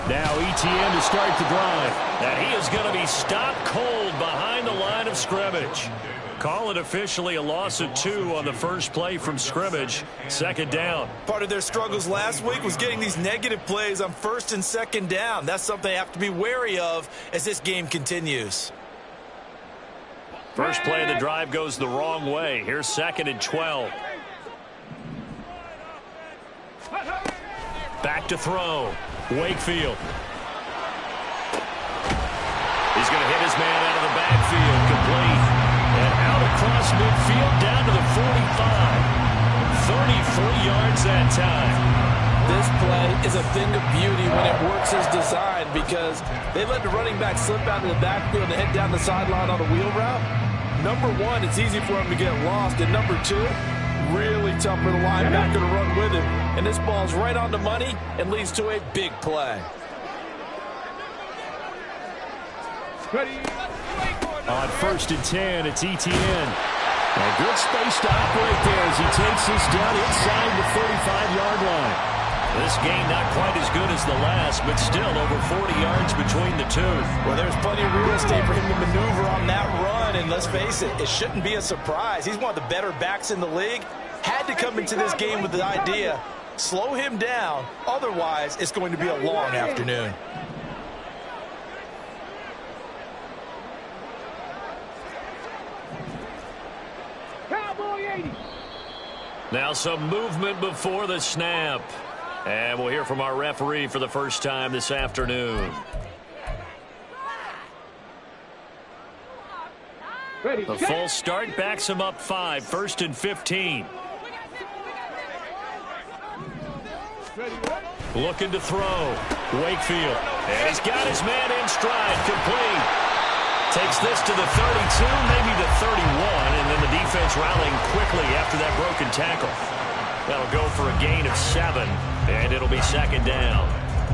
Now ETN to start the drive. And he is going to be stopped cold behind the line of scrimmage. Call it officially a loss of 2 on the first play from scrimmage. Second down. Part of their struggles last week was getting these negative plays on first and second down. That's something they have to be wary of as this game continues. First play of the drive goes the wrong way. Here's 2nd and 12. Back to throw. Wakefield. He's going to hit his man out of the backfield. Complete. And out across midfield down to the 45. 33 yards that time. This play is a thing of beauty when it works as designed because they let the running back slip out of the backfield and head down the sideline on a wheel route. Number one, it's easy for him to get lost. And number two, really tough for the linebacker to run with him. And this ball's right on the money and leads to a big play. On 1st and 10, it's ETN. A good space to operate there as he takes this down inside the 35-yard line. This game not quite as good as the last, but still over 40 yards between the two. Well, there's plenty of real estate for him to maneuver on that run, and let's face it, it shouldn't be a surprise. He's one of the better backs in the league. Had to come into this game with the idea, slow him down, otherwise it's going to be a long afternoon. Now some movement before the snap. And we'll hear from our referee for the first time this afternoon. The false start backs him up 5, 1st and 15. Looking to throw. Wakefield. And he's got his man in stride. Complete. Takes this to the 32, maybe the 31, and then the defense rallying quickly after that broken tackle. That'll go for a gain of 7, and it'll be 2nd down.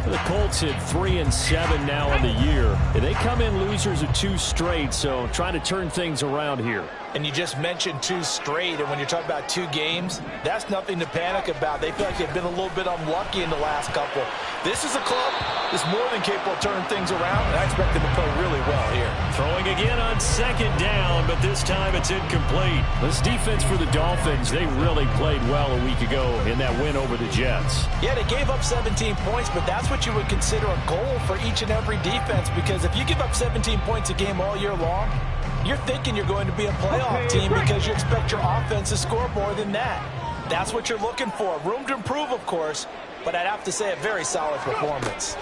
The Colts hit 3-7 now in the year. And they come in losers of 2 straight, so trying to turn things around here. And you just mentioned 2 straight, and when you're talking about 2 games, that's nothing to panic about. They feel like they've been a little bit unlucky in the last couple. This is a club that's more than capable of turning things around, and I expect them to play really well here. Throwing again on 2nd down, but this time it's incomplete. This defense for the Dolphins, they really played well a week ago in that win over the Jets. Yeah, they gave up 17 points, but that's what you would consider a goal for each and every defense, because if you give up 17 points a game all year long, you're thinking you're going to be a playoff team because you expect your offense to score more than that. That's what you're looking for. Room to improve, of course, but I'd have to say a very solid performance.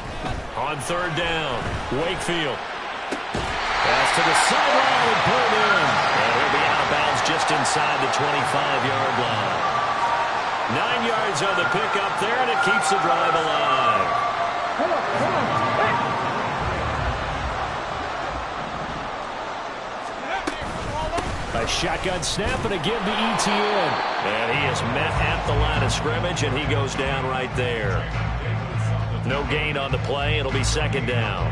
On 3rd down, Wakefield. Pass to the sideline and pulled in. And he'll be out of bounds just inside the 25-yard line. 9 yards on the pickup there, and it keeps the drive alive. Come on. A shotgun snap, and again to ETN. And he is met at the line of scrimmage, and he goes down right there. No gain on the play. It'll be 2nd down.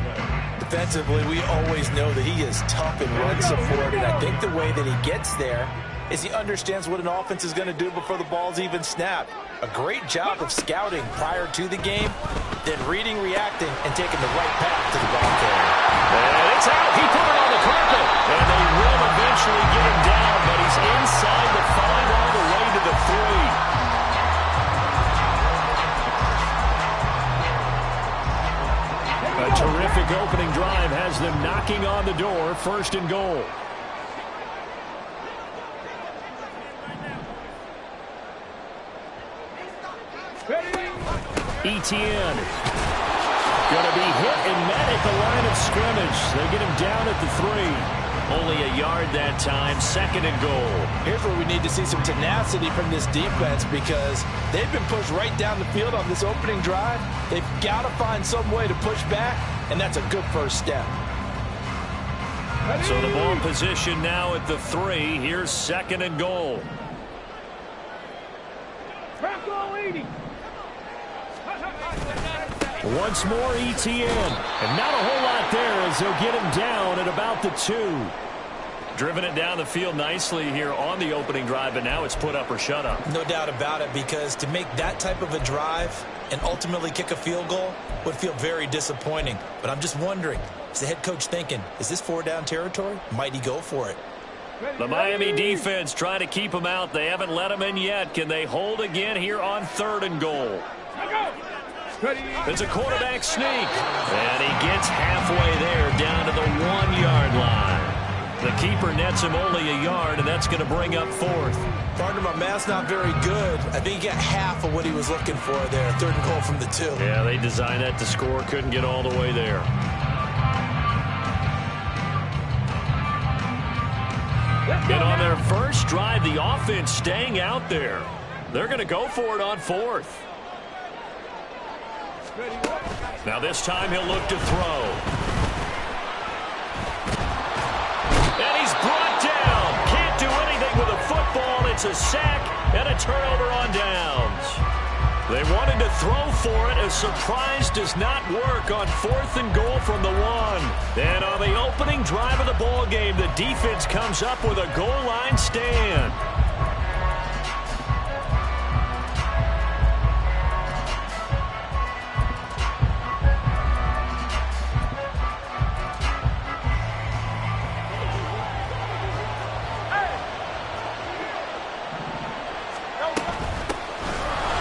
Defensively, we always know that he is tough and run support, and I think the way that he gets there is he understands what an offense is going to do before the ball's even snapped. A great job of scouting prior to the game, then reading, reacting, and taking the right path to the ball carrier. And it's out. He put it on the carpet. And they will eventually get him down, but he's inside the 5 all the way to the 3. A terrific opening drive has them knocking on the door. 1st and goal. ETN going to be hit and met at the line of scrimmage. They get him down at the 3. Only a yard that time. 2nd and goal. Here's where we need to see some tenacity from this defense because they've been pushed right down the field on this opening drive. They've got to find some way to push back, and that's a good first step. So the ball position now at the 3. Here's 2nd and goal. Once more ETN. And not a whole lot there as they'll get him down at about the 2. Driven it down the field nicely here on the opening drive, and now it's put up or shut up. No doubt about it, because to make that type of a drive and ultimately kick a field goal would feel very disappointing. But I'm just wondering, is the head coach thinking, is this 4-down territory? Might he go for it? The Miami defense trying to keep him out. They haven't let him in yet. Can they hold again here on 3rd and goal? It's a quarterback sneak. And he gets halfway there down to the 1-yard line. The keeper nets him only a yard, and that's going to bring up 4th. Partner, my math's not very good. I think he got half of what he was looking for there. 3rd and goal from the 2. Yeah, they designed that to score. Couldn't get all the way there. And on their first drive, the offense staying out there. They're going to go for it on 4th. Now this time he'll look to throw. And he's brought down. Can't do anything with a football. It's a sack and a turnover on downs. They wanted to throw for it. A surprise does not work on 4th and goal from the 1. And on the opening drive of the ball game, the defense comes up with a goal line stand.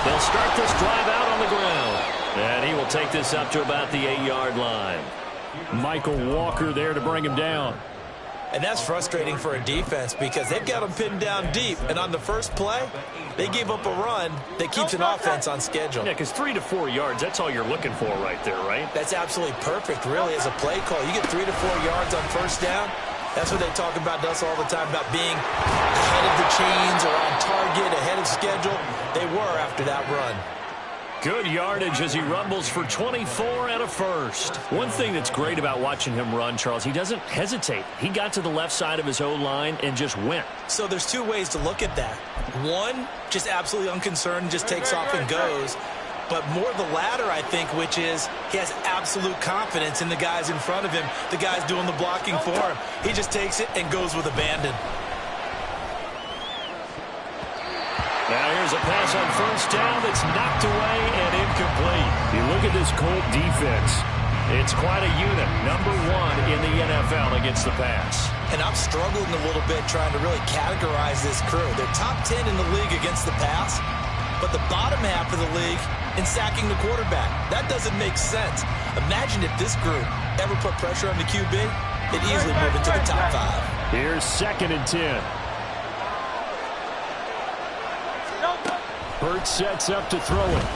They'll start this drive out on the ground. And he will take this up to about the 8-yard line. Michael Walker there to bring him down. And that's frustrating for a defense because they've got them pinned down deep. And on the first play, they gave up a run that keeps an offense on schedule. Yeah, because 3 to 4 yards, that's all you're looking for right there, right? That's absolutely perfect, really, as a play call. You get 3 to 4 yards on first down. That's what they talk about to us all the time, about being ahead of the chains or on target, ahead of schedule. They were after that run. Good yardage as he rumbles for 24 and a first. One thing that's great about watching him run, Charles, he doesn't hesitate. He got to the left side of his O-line and just went. So there's 2 ways to look at that. One, just absolutely unconcerned, just takes off and goes. But more the latter, I think, which is he has absolute confidence in the guys in front of him, the guys doing the blocking for him. He just takes it and goes with abandon. Now here's a pass on first down that's knocked away and incomplete. You look at this Colt defense. It's quite a unit. Number 1 in the NFL against the pass. And I'm struggling a little bit trying to really categorize this crew. They're top 10 in the league against the pass, but the bottom half of the league in sacking the quarterback. That doesn't make sense. Imagine if this group ever put pressure on the QB, they'd easily move into the top 5. Here's 2nd and 10. Burt sets up to throw it.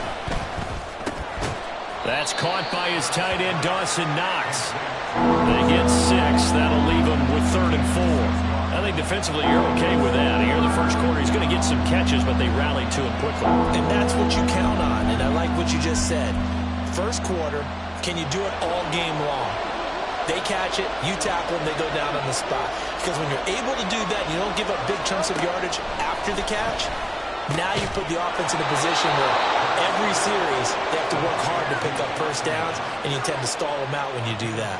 That's caught by his tight end, Dawson Knox. They get 6. That'll leave him with 3rd and 4. I think defensively you're okay with that. Here in the first quarter, he's going to get some catches, but they rally to him quickly. And that's what you count on, and I like what you just said. First quarter, can you do it all game long? They catch it, you tackle them, they go down on the spot. Because when you're able to do that, you don't give up big chunks of yardage after the catch. Now you put the offense in a position where every series they have to work hard to pick up first downs, and you tend to stall them out when you do that.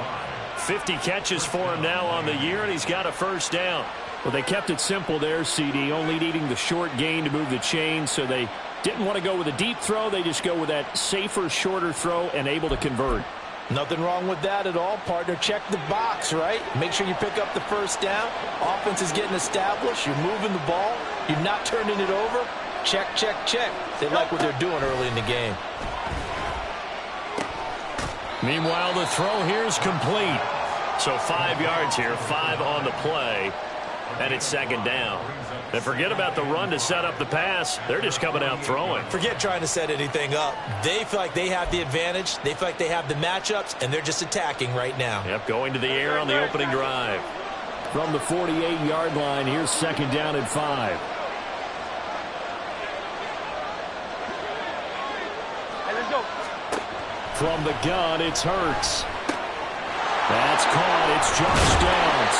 50 catches for him now on the year, and he's got a first down. Well, they kept it simple there, CD, only needing the short gain to move the chains, so they didn't want to go with a deep throw. They just go with that safer, shorter throw and able to convert. Nothing wrong with that at all, partner. Check the box, right? Make sure you pick up the first down. Offense is getting established. You're moving the ball. You're not turning it over. Check, check, check. They like what they're doing early in the game. Meanwhile, the throw here is complete. So 5 yards here, 5 on the play, and it's 2nd down. And forget about the run to set up the pass. They're just coming out throwing. Forget trying to set anything up. They feel like they have the advantage. They feel like they have the matchups, and they're just attacking right now. Yep, going to the air on the opening drive. From the 48-yard line, here's 2nd down and 5. From the gun, it's Hurts. That's caught. It's Josh Downs.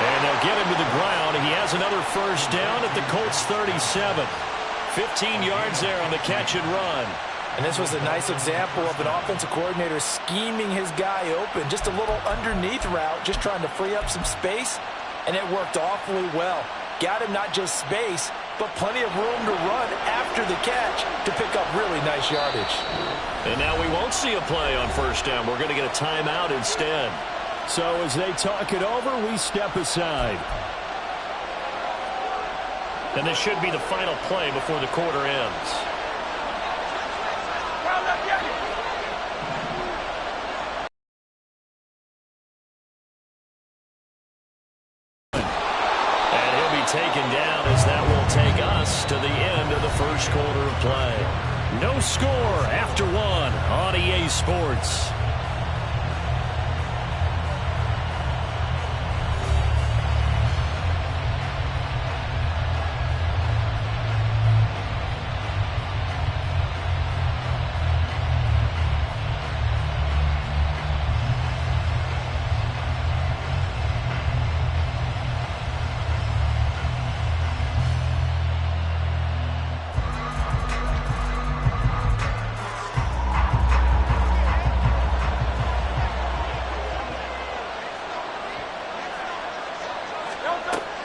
And they'll get him to the ground. He has another first down at the Colts 37. 15 yards there on the catch and run. And this was a nice example of an offensive coordinator scheming his guy open. Just a little underneath route, just trying to free up some space. and it worked awfully well. Got him not just space, but plenty of room to run after the catch to pick up really nice yardage. And now we won't see a play on first down. We're going to get a timeout instead. So as they talk it over, we step aside. And this should be the final play before the quarter ends. Taken down as that will take us to the end of the first quarter of play. No score after one on EA Sports.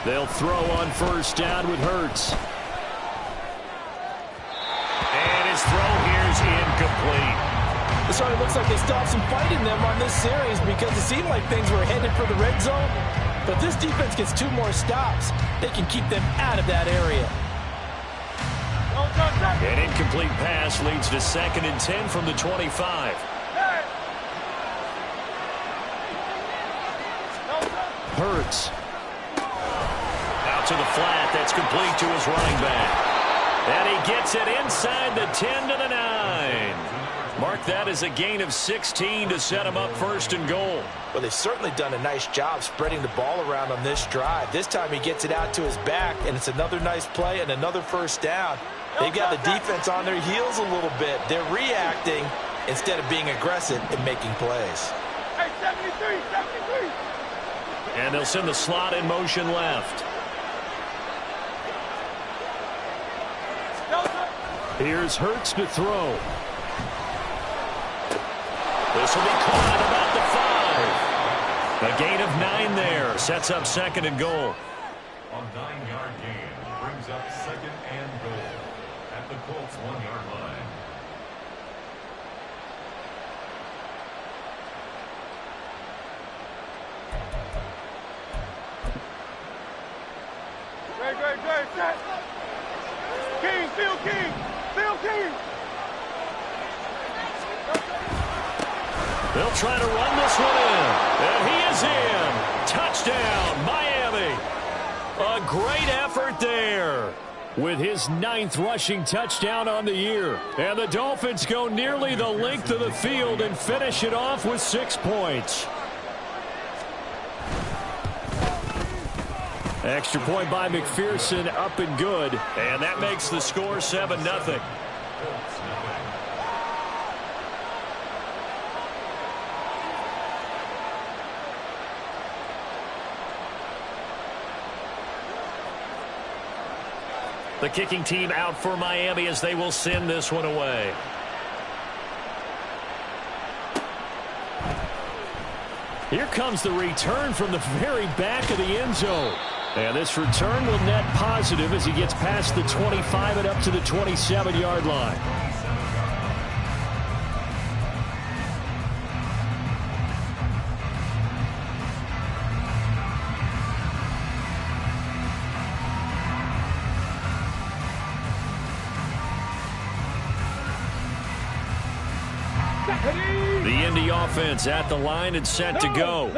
They'll throw on first down with Hurts. And his throw here's incomplete. It certainly looks like they stopped some fight in them on this series because it seemed like things were headed for the red zone. But this defense gets 2 more stops. They can keep them out of that area. An incomplete pass leads to 2nd and 10 from the 25. Hurts. To the flat, that's complete to his running back. And he gets it inside the 10 to the 9. Mark that as a gain of 16 to set him up 1st and goal. Well, they've certainly done a nice job spreading the ball around on this drive. This time he gets it out to his back, and it's another nice play and another 1st down. They've got the defense on their heels a little bit. They're reacting instead of being aggressive and making plays. Hey, 73, 73. And they'll send the slot in motion left. Here's Hurts to throw. This will be caught at about the 5. A gain of 9 there. Sets up 2nd and goal. A 9-yard gain brings up 2nd and goal at the Colts 1-yard line. Great, set. King, Phil King. They'll try to run this one in. And he is in. Touchdown, Miami. A great effort there. With his 9th rushing touchdown on the year. And the Dolphins go nearly the length of the field and finish it off with 6 points. Extra point by McPherson, up and good. And that makes the score 7-0. The kicking team out for Miami as they will send this one away. Here comes the return from the very back of the end zone. And this return will net positive as he gets past the 25 and up to the 27-yard line. The Indy offense at the line and set to go.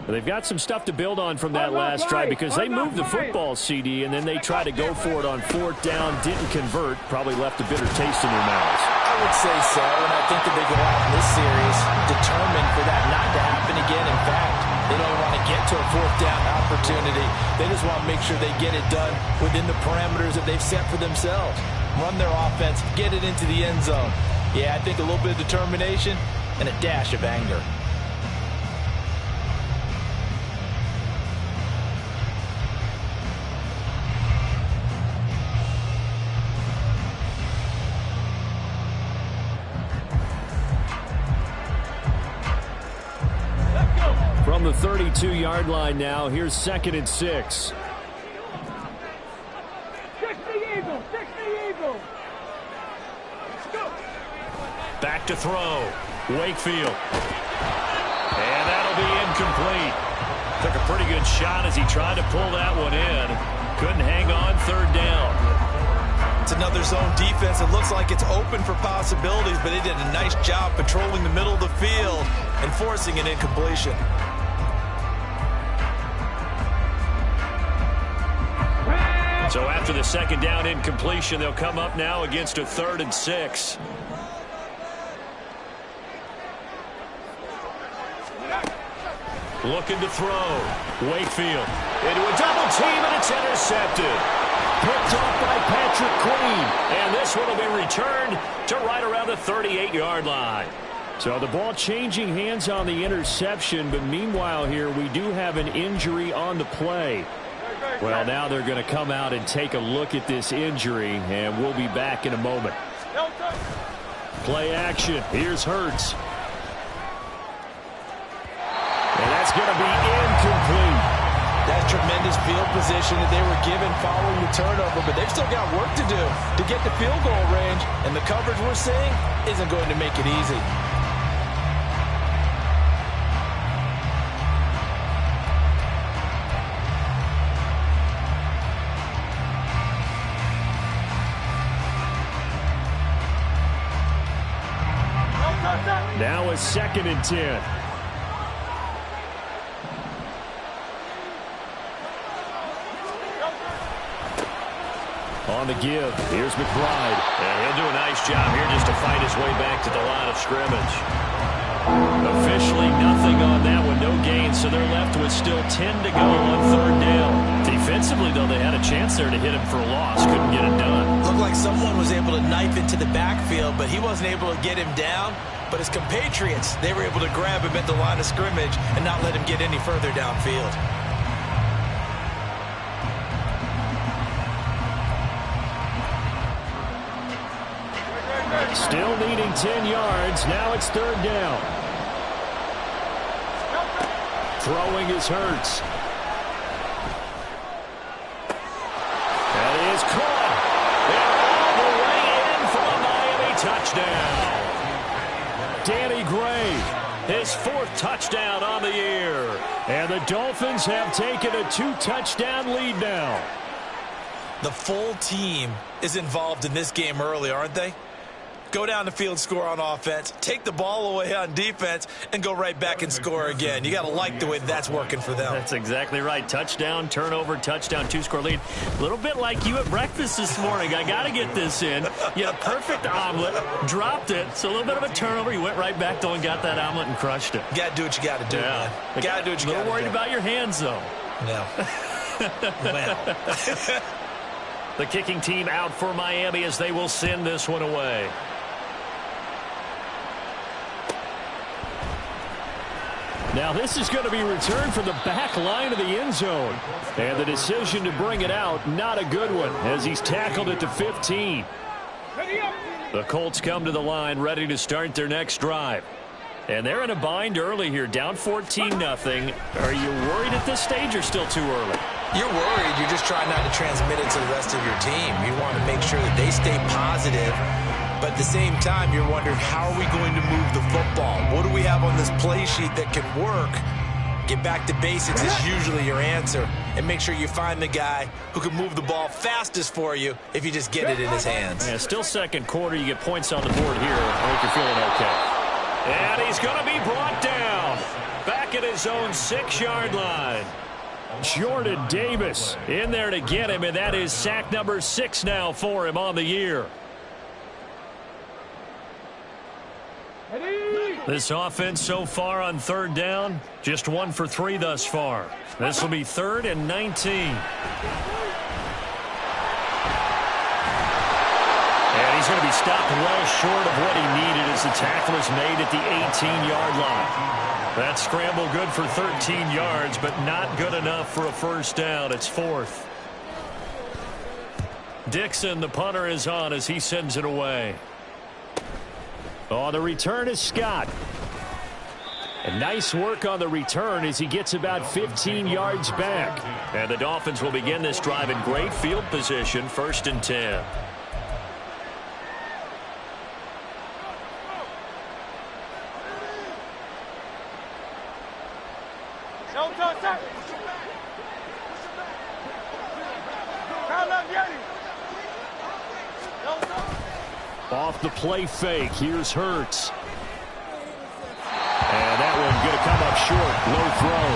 They've got some stuff to build on from that last drive because they moved the football, CD, and then they tried to go for it on 4th down, didn't convert, probably left a bitter taste in their mouths. I would say so, and I think that they go out in this series determined for that not to happen again. In fact, they don't want to get to a 4th down opportunity. They just want to make sure they get it done within the parameters that they've set for themselves. Run their offense, get it into the end zone. Yeah, I think a little bit of determination and a dash of anger. From the 32-yard line now. Here's 2nd and 6. 60 Eagles, 60 Eagles. Back to throw. Wakefield. And that'll be incomplete. Took a pretty good shot as he tried to pull that one in. Couldn't hang on 3rd down. It's another zone defense. It looks like it's open for possibilities, but they did a nice job patrolling the middle of the field and forcing an incompletion. So after the 2nd down incompletion, they'll come up now against a 3rd and 6. Looking to throw. Wakefield into a double team, and it's intercepted. Picked off by Patrick Queen. And this one will be returned to right around the 38-yard line. So the ball changing hands on the interception, but meanwhile here we do have an injury on the play. Well, now they're going to come out and take a look at this injury, and we'll be back in a moment. Play action. Here's Hurts. And that's going to be incomplete. That's tremendous field position that they were given following the turnover, but they've still got work to do to get the field goal range, and the coverage we're seeing isn't going to make it easy. Now a 2nd and 10. On the give, here's McBride. And he'll do a nice job here just to fight his way back to the line of scrimmage. Officially nothing on that one, no gain, so they're left with still 10 to go on 3rd down. Defensively, though, they had a chance there to hit him for a loss. Couldn't get it done. Looked like someone was able to knife into the backfield, but he wasn't able to get him down. But his compatriots, they were able to grab him at the line of scrimmage and not let him get any further downfield. Still needing 10 yards. Now it's 3rd down. Throwing is Hurts. That is caught. And all the way in for a Miami touchdown. Danny Gray, his 4th touchdown on the year. And the Dolphins have taken a 2-touchdown lead now. The full team is involved in this game early, aren't they? Go down the field, score on offense, take the ball away on defense, and go right back and score again. You got to like the way that's working for them. That's exactly right. Touchdown, turnover, touchdown, 2-score lead. A little bit like you at breakfast this morning. I got to get this in. You had a perfect omelet, dropped it, so a little bit of a turnover. You went right back, though, and got that omelet and crushed it. You got to do what you got to do, man. You got to do what you got to do. A little worried about your hands, though. No. Well. The kicking team out for Miami as they will send this one away. Now this is going to be returned from the back line of the end zone. And the decision to bring it out, not a good one, as he's tackled at the 15. The Colts come to the line ready to start their next drive. And they're in a bind early here, down 14-0. Are you worried at this stage or still too early? You're worried. You're just trying not to transmit it to the rest of your team. You want to make sure that they stay positive. But at the same time, you're wondering, how are we going to move the football? What do we have on this play sheet that can work? Get back to basics is usually your answer. And make sure you find the guy who can move the ball fastest for you if you just get it in his hands. Yeah, still 2nd quarter. You get points on the board here. I think you're feeling okay. And he's going to be brought down. Back at his own 6-yard line. Jordan Davis in there to get him, and that is sack number 6 now for him on the year. This offense so far on 3rd down, just 1 for 3 thus far. This will be 3rd and 19. And he's going to be stopped well short of what he needed as the tackle is made at the 18-yard line. That scramble good for 13 yards, but not good enough for a 1st down. It's 4th. Dixon, the punter, is on as he sends it away. Oh, the return is Scott. And nice work on the return as he gets about 15 yards back. And the Dolphins will begin this drive in great field position, 1st and 10. Off the play fake, here's Hurts. And that one going to come up short, low throw.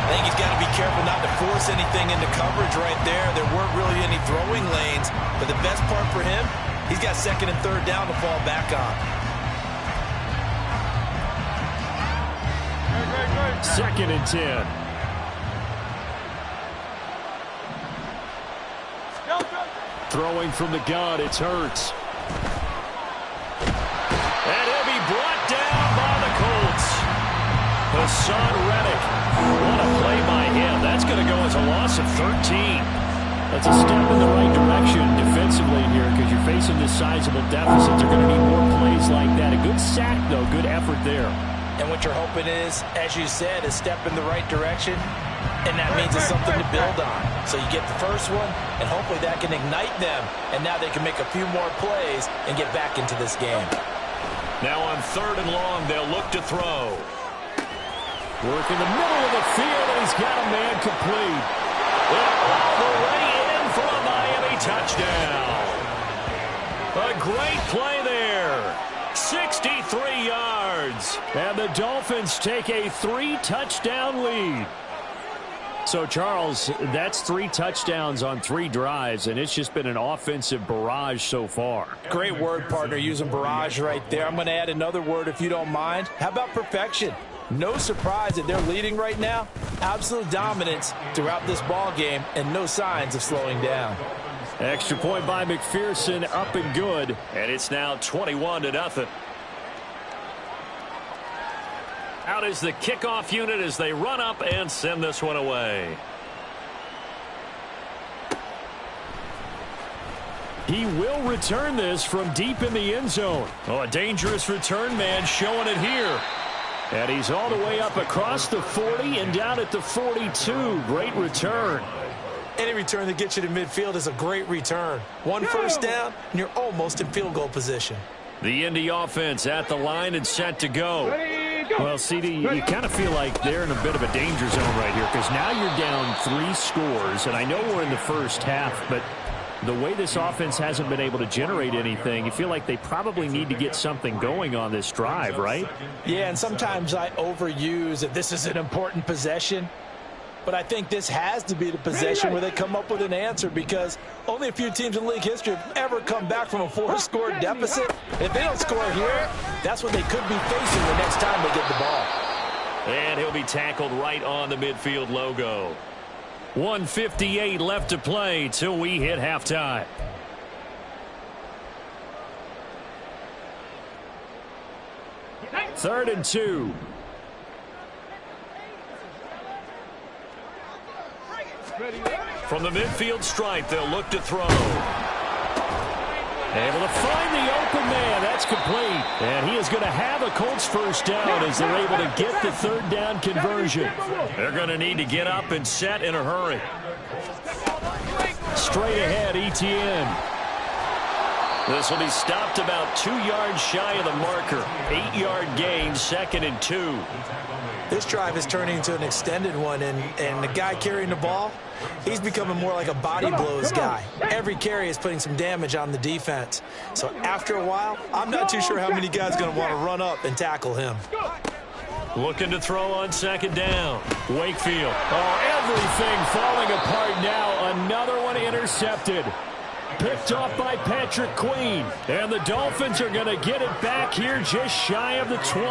I think he's got to be careful not to force anything into coverage right there. There weren't really any throwing lanes, but the best part for him, he's got 2nd and 3rd down to fall back on. 2nd and 10. Throwing from the gun, it's Hurts. And he'll be brought down by the Colts. Hassan Reddick. What a play by him. That's going to go as a loss of 13. That's a step in the right direction defensively here because you're facing this sizable deficit. They're going to need more plays like that. A good sack, though. Good effort there. And what you're hoping is, as you said, a step in the right direction. And that means it's something to build on. So you get the first one, and hopefully that can ignite them. And now they can make a few more plays and get back into this game. Now on 3rd and long, they'll look to throw. Work in the middle of the field, and he's got a man complete. All the way in for a Miami touchdown. A great play there. 63 yards. And the Dolphins take a 3-touchdown lead. So, Charles, that's 3 touchdowns on 3 drives, and it's just been an offensive barrage so far. Great word, partner, using barrage right there. I'm going to add another word if you don't mind. How about perfection? No surprise that they're leading right now. Absolute dominance throughout this ball game and no signs of slowing down. Extra point by McPherson, up and good. And it's now 21-0. Out is the kickoff unit as they run up and send this one away. He will return this from deep in the end zone. Oh, a dangerous return man showing it here. And he's all the way up across the 40 and down at the 42. Great return. Any return that gets you to midfield is a great return. 1 first down, and you're almost in field goal position. The Indy offense at the line and set to go. Well, CD, you kind of feel like they're in a bit of a danger zone right here because now you're down 3 scores, and I know we're in the first half, but the way this offense hasn't been able to generate anything, you feel like they probably need to get something going on this drive, right? Yeah, and sometimes I overuse that this is an important possession. But I think this has to be the possession where they come up with an answer because only a few teams in league history have ever come back from a 4-score deficit. If they don't score here, that's what they could be facing the next time they get the ball. And he'll be tackled right on the midfield logo. 1:58 left to play till we hit halftime. Third and 2. From the midfield stripe, they'll look to throw. Able to find the open man. That's complete. And he is going to have a Colts first down as they're able to get the 3rd down conversion. They're going to need to get up and set in a hurry. Straight ahead, Etienne. This will be stopped about 2 yards shy of the marker. 8-yard gain, 2nd and 2. This drive is turning into an extended one, and the guy carrying the ball, he's becoming more like a body blows guy. Every carry is putting some damage on the defense. So after a while, I'm not too sure how many guys are going to want to run up and tackle him. Looking to throw on 2nd down. Wakefield. Oh, everything falling apart now. Another one intercepted. Picked off by Patrick Queen. And the Dolphins are going to get it back here just shy of the 20.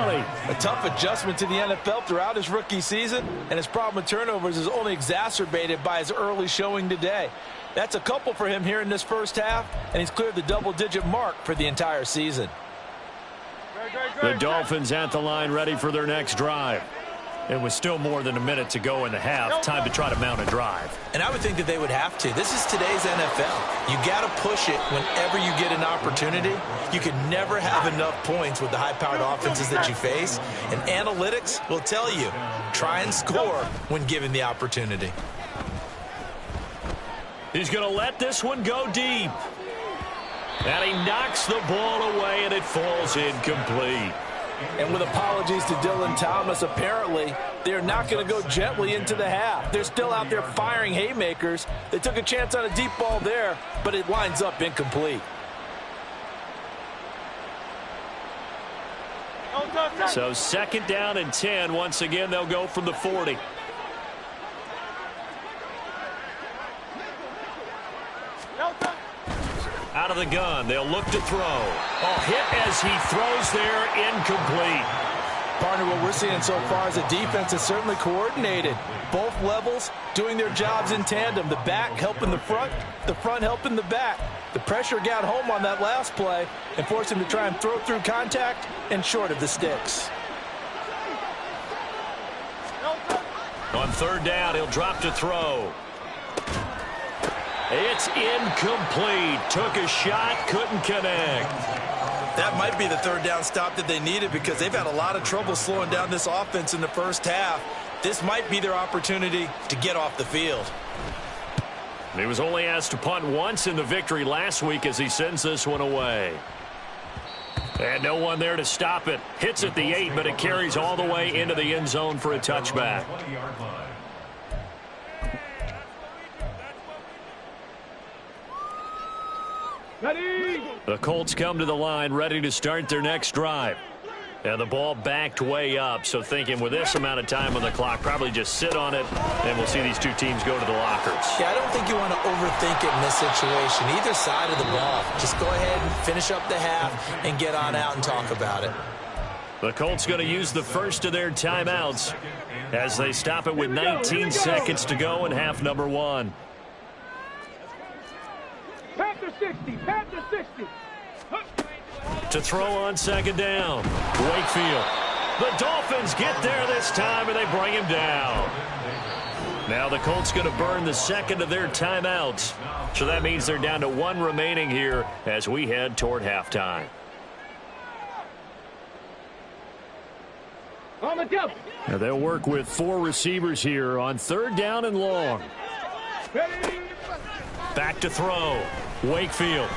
A tough adjustment to the NFL throughout his rookie season, and his problem with turnovers is only exacerbated by his early showing today. That's a couple for him here in this first half, and he's cleared the double-digit mark for the entire season. The Dolphins at the line ready for their next drive. And with still more than a minute to go in the half, time to try to mount a drive. And I would think that they would have to. This is today's NFL. You got to push it whenever you get an opportunity. You can never have enough points with the high-powered offenses that you face. And analytics will tell you, try and score when given the opportunity. He's going to let this one go deep. And he knocks the ball away, and it falls incomplete. And with apologies to Dylan Thomas, apparently they're not going to go gently into the half. They're still out there firing haymakers. They took a chance on a deep ball there, but it winds up incomplete. So 2nd down and 10. Once again, they'll go from the 40. Out of the gun, they'll look to throw. Hit as he throws there, incomplete. Partner, what we're seeing so far is the defense is certainly coordinated. Both levels doing their jobs in tandem. The back helping the front helping the back. The pressure got home on that last play and forced him to try and throw through contact and short of the sticks. On 3rd down, he'll drop to throw. It's incomplete. Took a shot, couldn't connect. That might be the 3rd down stop that they needed because they've had a lot of trouble slowing down this offense in the first half. This might be their opportunity to get off the field. He was only asked to punt once in the victory last week as he sends this one away. And no one there to stop it. Hits at the 8, but it carries all the way into the end zone for a touchback. The Colts come to the line ready to start their next drive. And the ball backed way up, so thinking with this amount of time on the clock, probably just sit on it, and we'll see these two teams go to the lockers. Yeah, I don't think you want to overthink it in this situation. Either side of the ball. Just go ahead and finish up the half and get on out and talk about it. The Colts going to use the first of their timeouts as they stop it with 19 seconds to go in half number 1. Panther 60, Panther 60. To throw on 2nd down. Wakefield. The Dolphins get there this time, and they bring him down. Now the Colts going to burn the 2nd of their timeouts. So that means they're down to 1 remaining here as we head toward halftime. On the double. Now they'll work with 4 receivers here on 3rd down and long. Back to throw. Wakefield.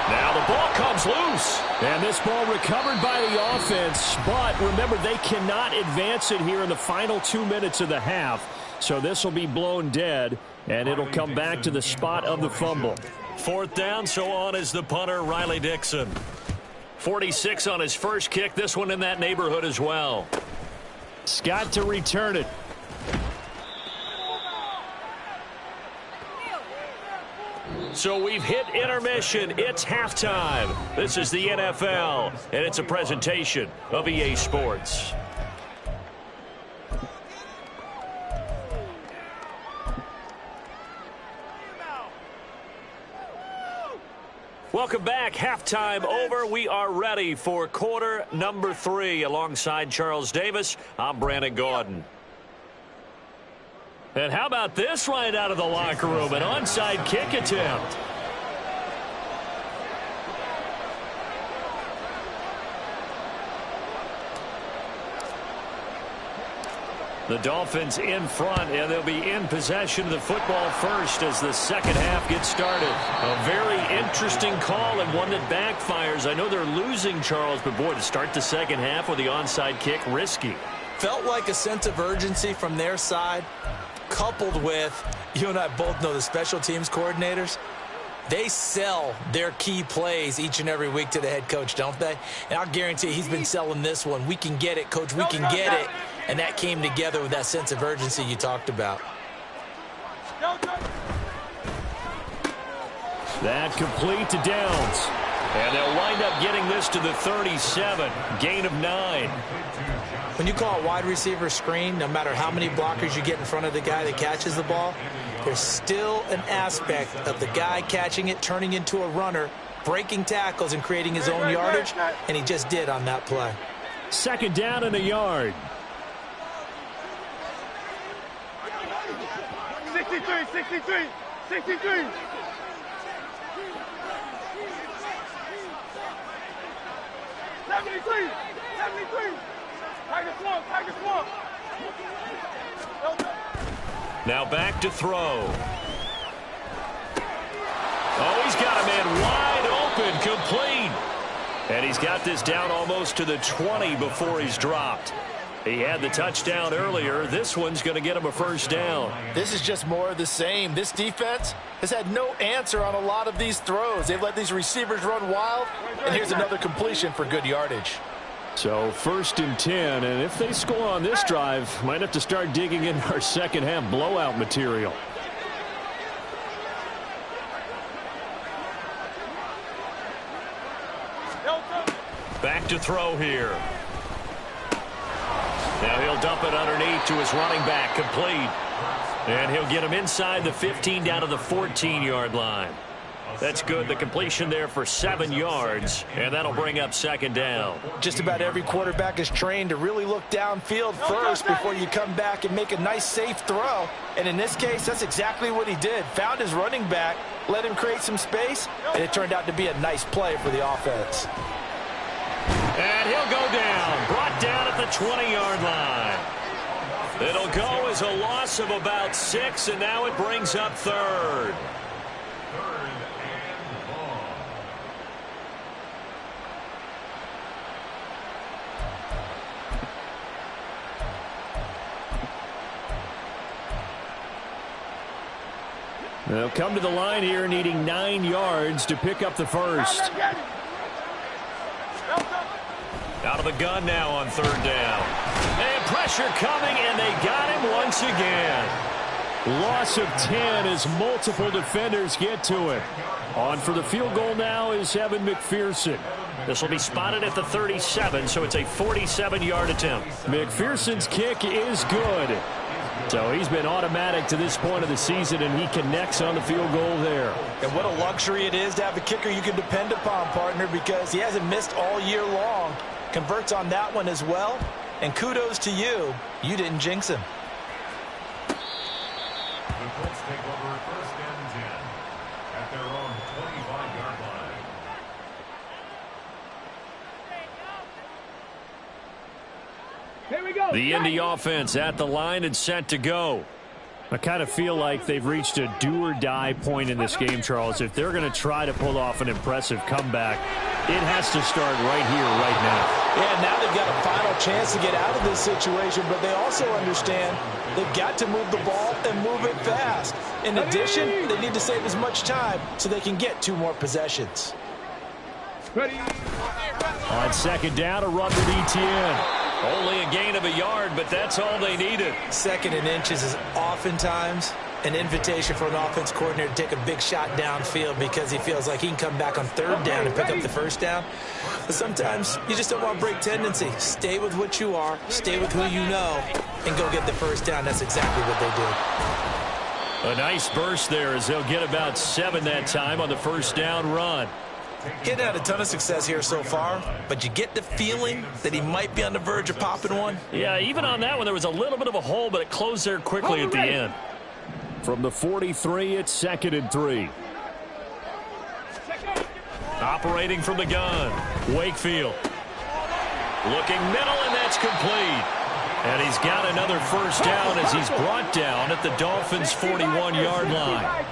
Now the ball comes loose. And this ball recovered by the offense. But remember, they cannot advance it here in the final 2 minutes of the half. So this will be blown dead, and it'll come back to the spot of the fumble. 4th down, so on is the punter, Riley Dixon. 46 on his first kick. This one in that neighborhood as well. Scott to return it. So we've hit intermission. It's halftime. This is the NFL, and it's a presentation of EA Sports. Welcome back. Halftime over. We are ready for quarter number 3. Alongside Charles Davis, I'm Brandon Gaudin. And how about this right out of the locker room? An onside kick attempt. The Dolphins in front, and they'll be in possession of the football first as the second half gets started. A very interesting call and one that backfires. I know they're losing, Charles, but boy, to start the second half with the onside kick, risky. Felt like a sense of urgency from their side, coupled with, you and I both know the special teams coordinators, they sell their key plays each and every week to the head coach, don't they? And I'll guarantee he's been selling this one. We can get it, coach, we can get it. And that came together with that sense of urgency you talked about. That complete to Downs. And they'll wind up getting this to the 37. Gain of 9. When you call a wide receiver screen, no matter how many blockers you get in front of the guy that catches the ball, there's still an aspect of the guy catching it, turning into a runner, breaking tackles and creating his own yardage, and he just did on that play. Second down and a yard. 63, 63, 63. Tiger swamp. Now back to throw. Oh, he's got a man wide open, complete. And he's got this down almost to the 20 before he's dropped. He had the touchdown earlier. This one's going to get him a first down. This is just more of the same. This defense has had no answer on a lot of these throws. They've let these receivers run wild, and here's another completion for good yardage. So 1st and 10, and if they score on this drive, might have to start digging in our second half blowout material. Back to throw here. Now he'll dump it underneath to his running back, complete. And he'll get him inside the 15 down to the 14-yard line. That's good. The completion there for 7 yards, and that'll bring up second down. Just about every quarterback is trained to really look downfield first before you come back and make a nice, safe throw. And in this case, that's exactly what he did. Found his running back, let him create some space, and it turned out to be a nice play for the offense. And he'll go down, brought down at the 20-yard line. It'll go as a loss of about 6, and now it brings up third. They'll come to the line here needing 9 yards to pick up the first. Out of the gun now on third down. And pressure coming, and they got him once again. Loss of 10 as multiple defenders get to it. On for the field goal now is Evan McPherson. This will be spotted at the 37, so it's a 47-yard attempt. McPherson's kick is good. So he's been automatic to this point of the season, and he connects on the field goal there. And what a luxury it is to have a kicker you can depend upon, partner, because he hasn't missed all year long. Converts on that one as well. And kudos to you. You didn't jinx him. The Colts take over 1st and 10 at their own 25-yard line. Here we go. The Indy offense at the line and set to go. I kind of feel like they've reached a do-or-die point in this game, Charles. If they're going to try to pull off an impressive comeback, it has to start right here, right now. Yeah, now they've got a final chance to get out of this situation, but they also understand they've got to move the ball and move it fast. In addition, they need to save as much time so they can get 2 more possessions. Ready. On second down, a run with ETN. Only a gain of a yard, but that's all they needed. 2nd and inches is oftentimes an invitation for an offense coordinator to take a big shot downfield because he feels like he can come back on 3rd down and pick up the 1st down. But sometimes you just don't want to break tendency. Stay with what you are, stay with who you know, and go get the 1st down. That's exactly what they did. A nice burst there as they'll get about 7 that time on the 1st down run. Getting had a ton of success here so far, but you get the feeling that he might be on the verge of popping one. Yeah, even on that one, there was a little bit of a hole, but it closed there quickly at the end. From the 43, it's 2nd and 3. Operating from the gun, Wakefield. Looking middle, and that's complete. And he's got another 1st down as he's brought down at the Dolphins' 41-yard line.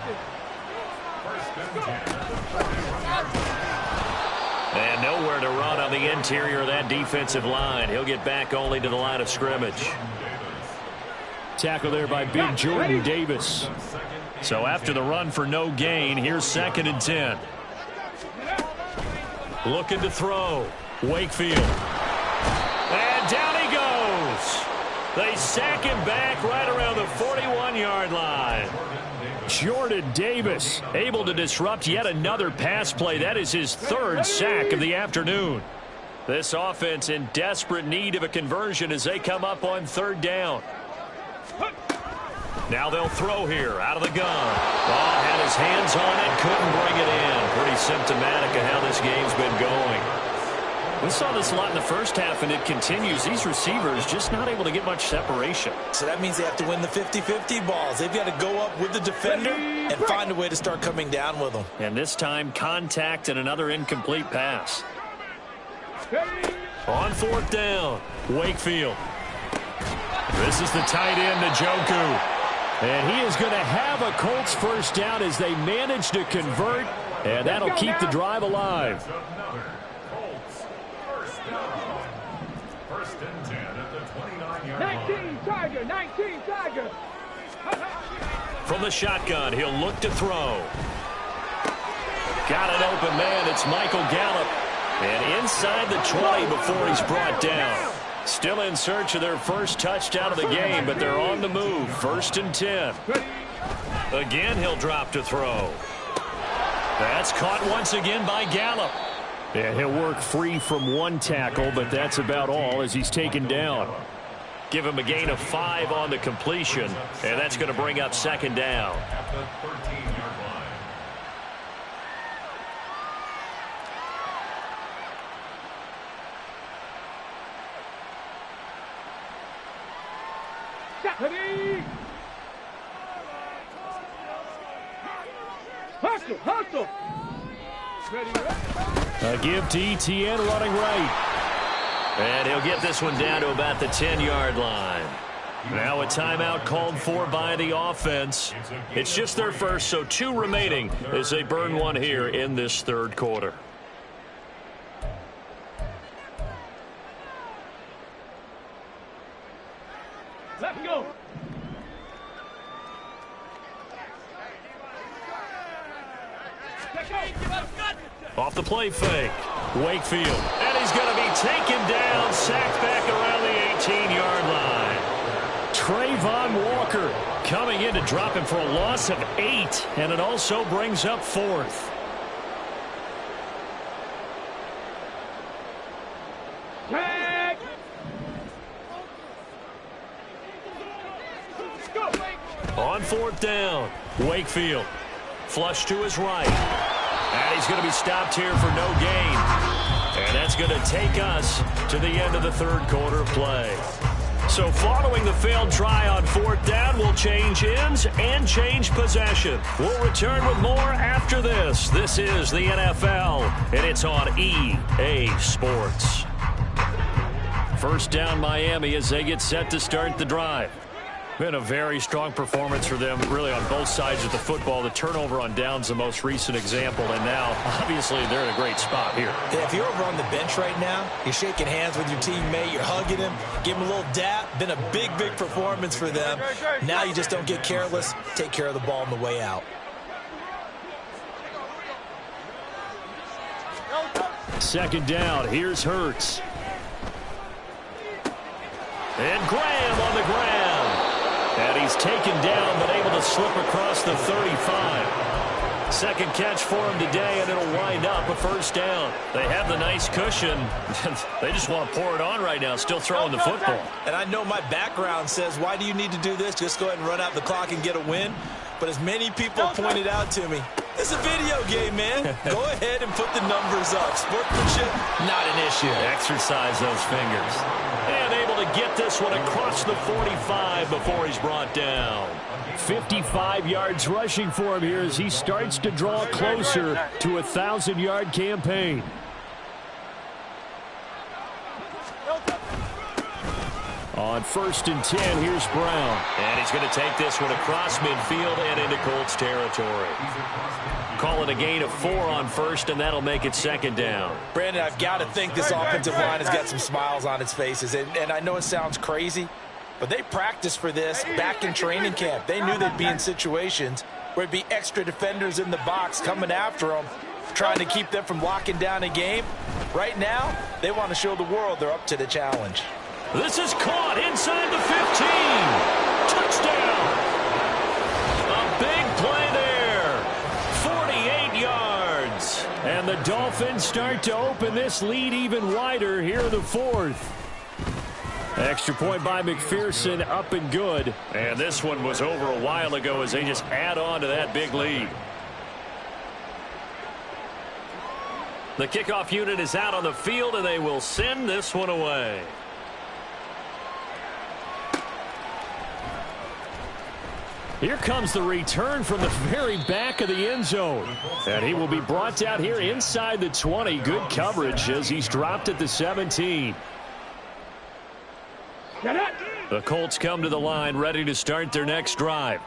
And nowhere to run on the interior of that defensive line. He'll get back only to the line of scrimmage. Tackle there by Big Jordan Davis. So after the run for no gain, here's 2nd and 10. Looking to throw. Wakefield. And down he goes. They sack him back right around the 41-yard line. Jordan Davis able to disrupt yet another pass play. That is his 3rd sack of the afternoon. This offense in desperate need of a conversion as they come up on 3rd down. Now they'll throw here out of the gun. Oh, had his hands on it, couldn't bring it in. Pretty symptomatic of how this game's been going. We saw this a lot in the first half, and it continues. These receivers just not able to get much separation. So that means they have to win the 50-50 balls. They've got to go up with the defender and find a way to start coming down with them. And this time, contact and another incomplete pass. On fourth down, Wakefield. This is the tight end, Njoku. And he is going to have a Colts first down as they manage to convert, and that'll keep the drive alive. First and 10 at the 29-yard line. 19 Tiger, 19 Tiger. From the shotgun, he'll look to throw. Got an open man. It's Michael Gallup. And inside the 20 before he's brought down. Still in search of their first touchdown of the game, but they're on the move. First and 10. Again, he'll drop to throw. That's caught once again by Gallup. And he'll work free from one tackle, but that's about all as he's taken down. Give him a gain of 5 on the completion, and that's going to bring up second down. At the 13-yard line. Ready. Hustle, hustle. Ready. A give to ETN running right. And he'll get this one down to about the 10-yard line. Now a timeout called for by the offense. It's just their first, so 2 remaining as they burn one here in this third quarter. Let's go. Off the play fake. Wakefield. And he's going to be taken down, sacked back around the 18-yard line. Trayvon Walker coming in to drop him for a loss of 8, and it also brings up 4th. Tag. Go. On fourth down, Wakefield. Flush to his right. And he's going to be stopped here for no gain. And that's going to take us to the end of the third quarter play. So following the failed try on fourth down, we'll change ends and change possession. We'll return with more after this. This is the NFL, and it's on EA Sports. First down Miami as they get set to start the drive. Been a very strong performance for them, really, on both sides of the football. The turnover on downs, the most recent example, and now, obviously, they're in a great spot here. Yeah, if you're over on the bench right now, you're shaking hands with your teammate, you're hugging him, give him a little dap. Been a big, big performance for them. Now you just don't get careless. Take care of the ball on the way out. Second down, here's Hurts. And Graham on the ground. And he's taken down, but able to slip across the 35. Second catch for him today, and it'll wind up a first down. They have the nice cushion. They just want to pour it on right now, still throwing the football. And I know my background says, why do you need to do this? Just go ahead and run out the clock and get a win. But as many people pointed out to me, it's a video game, man. Go ahead and put the numbers up. Sportsmanship, not an issue. Exercise those fingers. And able to get this one across the 45 before he's brought down. 55 yards rushing for him here as he starts to draw closer to a 1,000-yard campaign. On first and 10, here's Brown. And he's going to take this one across midfield and into Colts territory. Call it a gain of 4 on first, and that'll make it second down. Brandon, I've got to think this offensive line has got some smiles on its faces. And I know it sounds crazy, but they practiced for this back in training camp. They knew they'd be in situations where it'd be extra defenders in the box coming after them, trying to keep them from locking down a game. Right now, they want to show the world they're up to the challenge. This is caught inside the 15. Touchdown. A big play there. 48 yards. And the Dolphins start to open this lead even wider here in the fourth. Extra point by McPherson, up and good. And this one was over a while ago as they just add on to that big lead. The kickoff unit is out on the field, and they will send this one away. Here comes the return from the very back of the end zone. And he will be brought out here inside the 20. Good coverage as he's dropped at the 17. The Colts come to the line ready to start their next drive.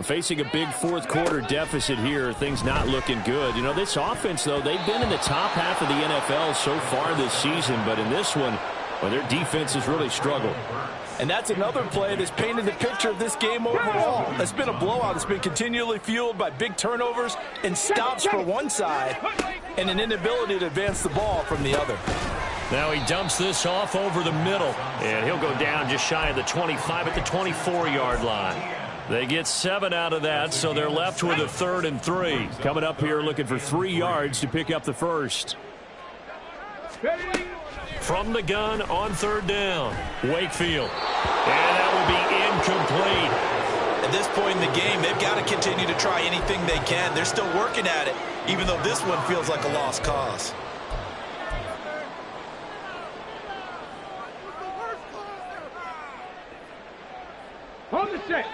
Facing a big fourth quarter deficit here, things not looking good. You know, this offense, though, they've been in the top half of the NFL so far this season. But in this one, well, their defense has really struggled. And that's another play that's painted the picture of this game overall. It's been a blowout. It's been continually fueled by big turnovers and stops for one side and an inability to advance the ball from the other. Now he dumps this off over the middle, and he'll go down just shy of the 25 at the 24-yard line. They get 7 out of that, so they're left with a 3rd and 3. Coming up here looking for 3 yards to pick up the first. From the gun on 3rd down, Wakefield. And that will be incomplete. At this point in the game, they've got to continue to try anything they can. They're still working at it, even though this one feels like a lost cause.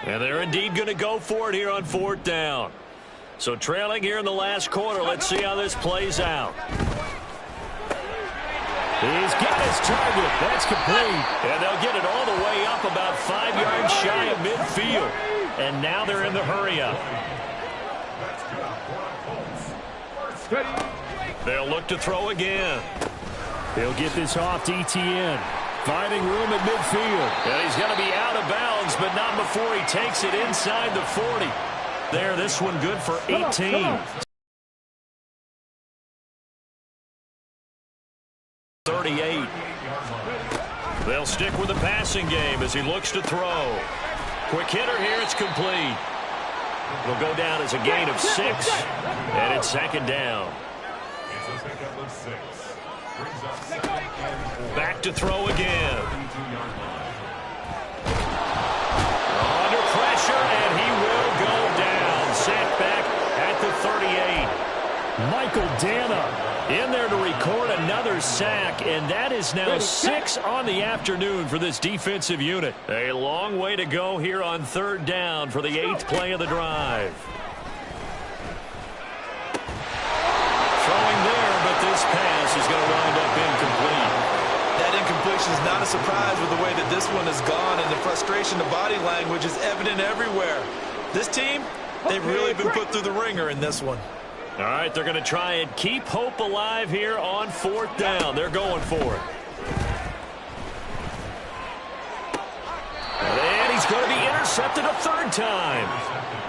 And they're indeed going to go for it here on 4th down. So trailing here in the last quarter, let's see how this plays out. He's got his target. That's complete. And they'll get it all the way up about 5 yards shy of midfield. And now they're in the hurry-up. They'll look to throw again. They'll get this off to ETN. Finding room at midfield. And he's going to be out of bounds, but not before he takes it inside the 40. There, this one good for 18. 38. They'll stick with the passing game as he looks to throw. Quick hitter here, it's complete. Will go down as a gain of 6, and it's 2nd down. Back to throw again. Under pressure, and he will go down. Sacked back at the 38. Michael Dana in there to record another sack, and that is now 6 on the afternoon for this defensive unit. A long way to go here on 3rd down for the 8th play of the drive. Throwing there, but this pass is going to wind up incomplete. That incompletion is not a surprise with the way that this one has gone, and the frustration, the body language is evident everywhere. This team, they've really been put through the ringer in this one. All right, they're going to try and keep hope alive here on 4th down. They're going for it. And he's going to be intercepted a 3rd time.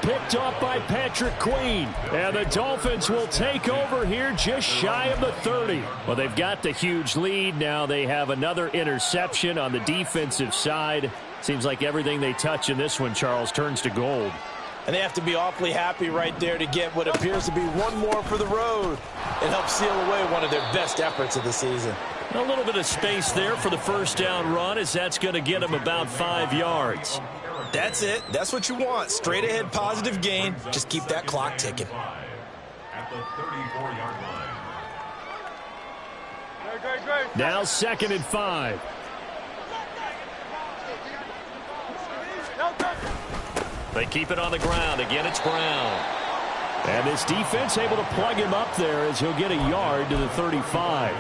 Picked off by Patrick Queen. And the Dolphins will take over here just shy of the 30. Well, they've got the huge lead. Now they have another interception on the defensive side. Seems like everything they touch in this one, Charles, turns to gold. And they have to be awfully happy right there to get what appears to be one more for the road. It helps seal away one of their best efforts of the season. A little bit of space there for the 1st down run, as that's going to get them about 5 yards. That's it. That's what you want. Straight ahead positive gain. Just keep that clock ticking. At the 34-yard line. Now 2nd and 5. They keep it on the ground. Again, it's Brown. And this defense able to plug him up there as he'll get a yard to the 35.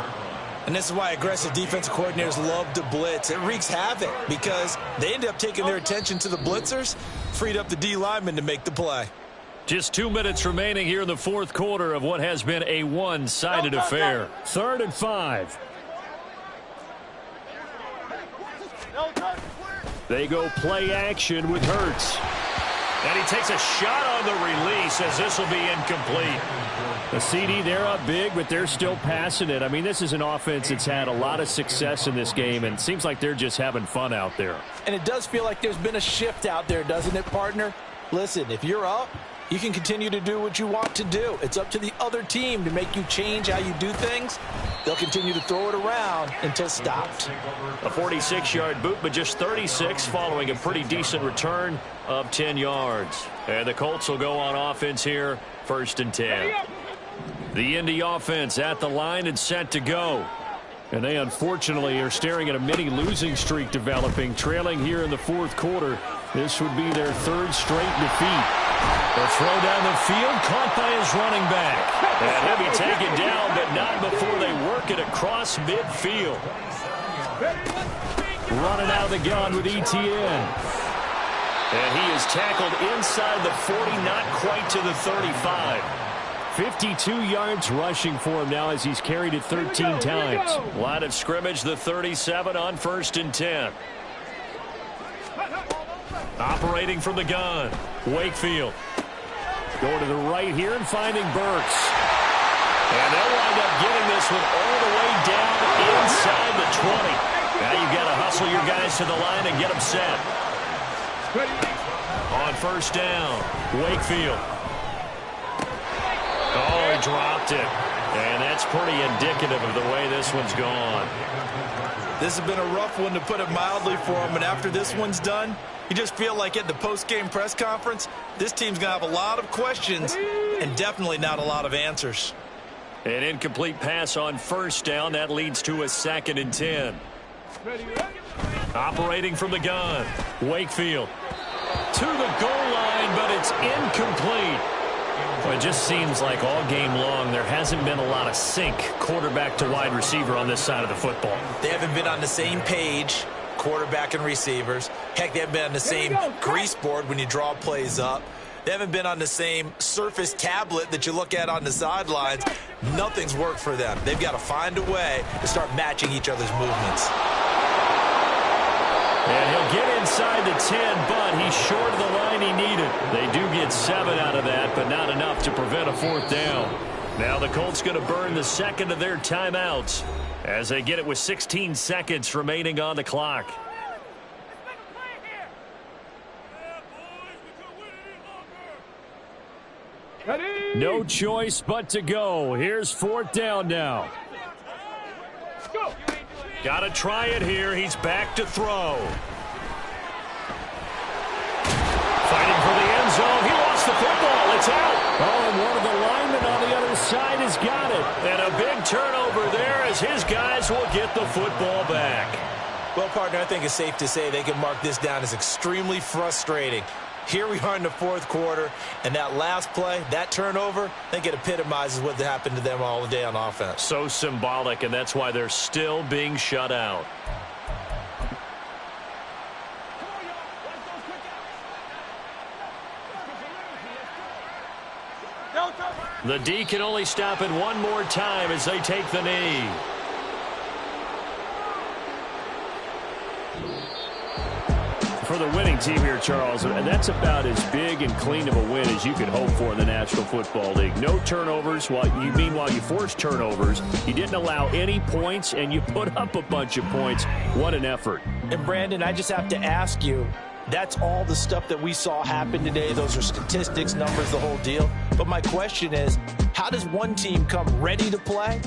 And this is why aggressive defensive coordinators love to blitz. It wreaks havoc because they end up taking their attention to the blitzers, freed up the D lineman to make the play. Just 2 minutes remaining here in the 4th quarter of what has been a one-sided affair. 3rd and 5. They go play action with Hurts. And he takes a shot on the release as this will be incomplete. The CD, they're up big, but they're still passing it. I mean, this is an offense that's had a lot of success in this game, and it seems like they're just having fun out there. And it does feel like there's been a shift out there, doesn't it, partner? Listen, if you're up, you can continue to do what you want to do. It's up to the other team to make you change how you do things. They'll continue to throw it around until stopped. A 46-yard boot, but just 36 following a pretty decent return of 10 yards. And the Colts will go on offense here, 1st and 10. The Indy offense at the line and set to go. And they unfortunately are staring at a mini losing streak developing, trailing here in the fourth quarter. This would be their third straight defeat. The throw down the field, caught by his running back. And he'll be taken down, but not before they work it across midfield. Running out of the gun with Etienne. And he is tackled inside the 40, not quite to the 35. 52 yards rushing for him now as he's carried it 13 times. Line of scrimmage, the 37 on 1st and 10. Operating from the gun, Wakefield. Going to the right here and finding Burks. And they'll wind up getting this one all the way down inside the 20. Now you've got to hustle your guys to the line and get them set. On 1st down, Wakefield. Oh, he dropped it. And that's pretty indicative of the way this one's gone. This has been a rough one, to put it mildly, for him. And after this one's done, you just feel like at the post-game press conference, this team's going to have a lot of questions and definitely not a lot of answers. An incomplete pass on 1st down. That leads to a 2nd and 10. Operating from the gun, Wakefield. To the goal line, but it's incomplete. Well, it just seems like all game long there hasn't been a lot of sync quarterback to wide receiver on this side of the football. They haven't been on the same page, quarterback and receivers. Heck, they haven't been on the same grease board when you draw plays up. They haven't been on the same surface tablet that you look at on the sidelines. Nothing's worked for them. They've got to find a way to start matching each other's movements. And he'll get inside the 10, but he's short of the line he needed. They do get 7 out of that, but not enough to prevent a 4th down. Now the Colts going to burn the 2nd of their timeouts as they get it with 16 seconds remaining on the clock. No choice but to go. Here's 4th down now. Go. Got to try it here. He's back to throw. Fighting for the end zone. He lost the football. It's out. Oh, and one of the linemen on the other side has got it. And a big turnover there as his guys will get the football back. Well, partner, I think it's safe to say they can mark this down as extremely frustrating. Here we are in the 4th quarter, and that last play, that turnover, I think it epitomizes what happened to them all day on offense. So symbolic, and that's why they're still being shut out. The D can only stop it one more time as they take the knee. For the winning team here, Charles, and that's about as big and clean of a win as you could hope for in the National Football League. No turnovers. Meanwhile, you forced turnovers. You didn't allow any points, and you put up a bunch of points. What an effort. And, Brandon, I just have to ask you, that's all the stuff that we saw happen today. Those are statistics, numbers, the whole deal. But my question is, how does one team come ready to play,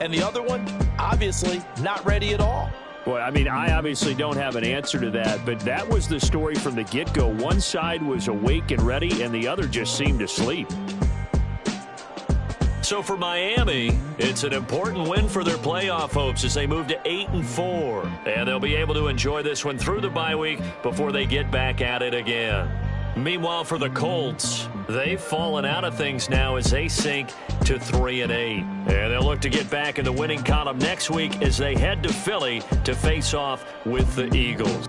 and the other one, obviously, not ready at all? Well, I mean, I obviously don't have an answer to that, but that was the story from the get-go. One side was awake and ready, and the other just seemed asleep. So for Miami, it's an important win for their playoff hopes as they move to 8-4. And they'll be able to enjoy this one through the bye week before they get back at it again. Meanwhile, for the Colts, they've fallen out of things now as they sink to 3-8. And they'll look to get back in the winning column next week as they head to Philly to face off with the Eagles.